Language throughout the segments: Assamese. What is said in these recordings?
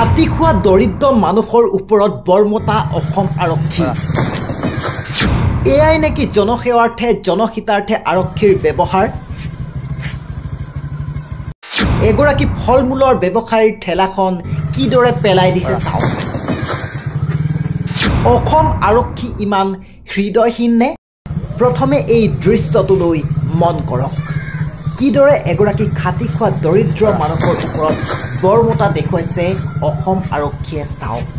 খাতি খোৱা দৰিদ্ৰ মানুহৰ ওপৰত বৰমতা অসম আৰক্ষী এয়াই নেকি জনসেৱাৰ্থে জনহিতাৰ্থে আৰক্ষীৰ ব্যৱহাৰ এগৰাকী ফলমূলৰ ব্যৱসায়ীৰ ঠেলাখন কিদৰে পেলাই দিছে চাওক অসম আৰক্ষী ইমান হৃদয়হীন নে প্ৰথমে এই দৃশ্যটোলৈ মন কৰক কিদৰে এগৰাকী খাতি খোৱা দৰিদ্ৰ মানুহৰ ওপৰত বৰমতা দেখুৱাইছে অসম আৰক্ষীয়ে চাওক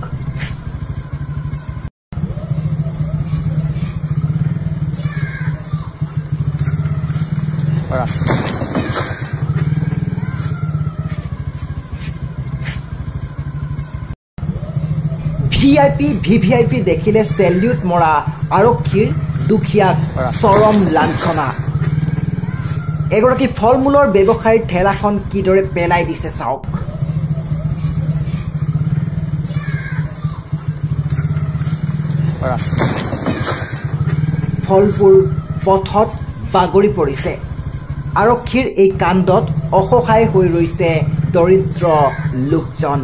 ভিআইপি ভিভিআইপি দেখিলে সেলিউট মৰা আৰক্ষীৰ দুখীয়াক চৰম লাঞ্ছনা এগৰাকী ফলমূলৰ ব্যৱসায়ীৰ ঠেলাখন কিদৰে পেলাই দিছে চাওক ফলবোৰ পথত বাগৰি পৰিছে আৰক্ষীৰ এই কাণ্ডত অসহায় হৈ ৰৈছে দৰিদ্ৰ লোকজন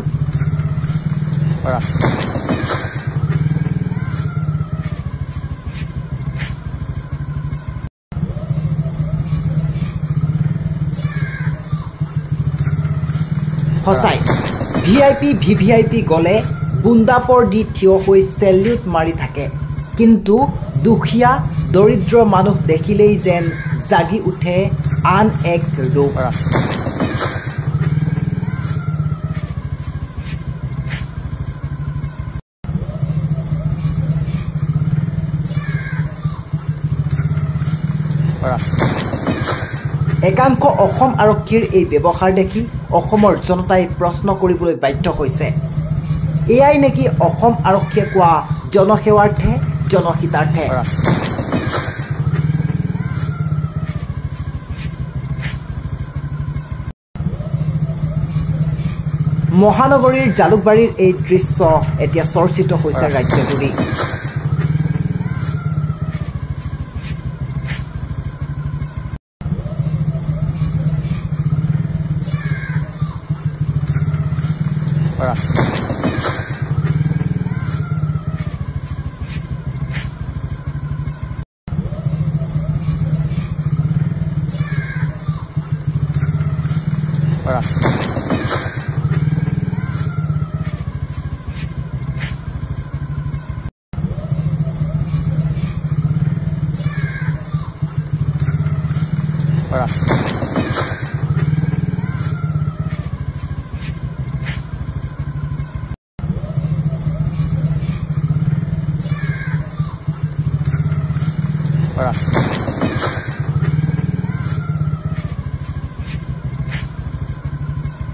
সঁচাই ভিআইপি ভিভিআইপি গলে বুন্দাপৰ দি থিয় হৈ সেলিউট মাৰি থাকে কিন্তু দুখীয়া দৰিদ্ৰ মানুহ দেখিলেই যেন জাগি উঠে আন এক ৰূপ একাংশ অসম আৰক্ষীৰ এই ব্যৱহাৰ দেখি অসমৰ জনতাই প্ৰশ্ন কৰিবলৈ বাধ্য হৈছে এয়াই নেকি অসম আৰক্ষীয়ে কোৱা জনসেৱাৰ্থে জনহিতাৰ্থে মহানগৰীৰ জালুকবাৰীৰ এই দৃশ্য এতিয়া চৰ্চিত হৈছে ৰাজ্যজুৰি Para.